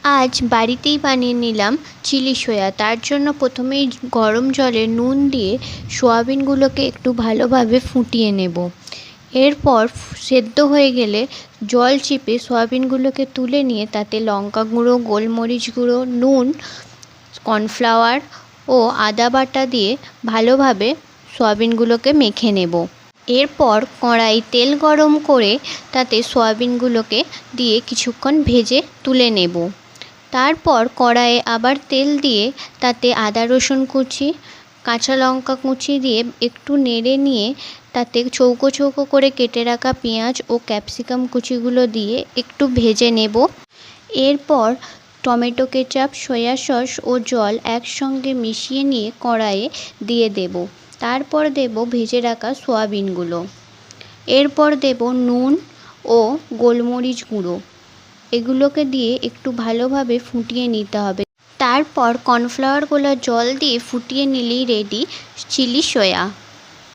আজ বাড়িতেই বানিয়ে নিলাম চিলি সয়া। তার জন্য প্রথমেই গরম জলে নুন দিয়ে সোয়াবিনগুলোকে একটু ভালোভাবে ফুটিয়ে নেব। এরপর সেদ্ধ হয়ে গেলে জল চিপে সোয়াবিনগুলোকে তুলে নিয়ে তাতে লঙ্কা গুঁড়ো, গোলমরিচ গুঁড়ো, নুন, কর্নফ্লাওয়ার ও আদা বাটা দিয়ে ভালোভাবে সোয়াবিনগুলোকে মেখে নেব। এরপর কড়াই তেল গরম করে তাতে সোয়াবিনগুলোকে দিয়ে কিছুক্ষণ ভেজে তুলে নেব। তারপর কড়াইয়ে আবার তেল দিয়ে তাতে আদা রসুন কুচি, কাঁচা লঙ্কা কুচি দিয়ে একটু নেড়ে নিয়ে তাতে চৌকো চৌকো করে কেটে রাখা পেঁয়াজ ও ক্যাপসিকাম কুচিগুলো দিয়ে একটু ভেজে নেব। এরপর টমেটো কেচাপ, সয়া সস ও জল একসঙ্গে মিশিয়ে নিয়ে কড়াইয়ে দিয়ে দেব। তারপর দেব ভেজে রাখা সোয়াবিনগুলো। এরপর দেব নুন ও গোলমরিচ গুঁড়ো। এগুলোকে দিয়ে একটু ভালোভাবে ফুটিয়ে নিতে হবে। তারপর কর্নফ্লাওয়ার গোলা জল দিয়ে ফুটিয়ে নিলেই রেডি চিলি সয়া।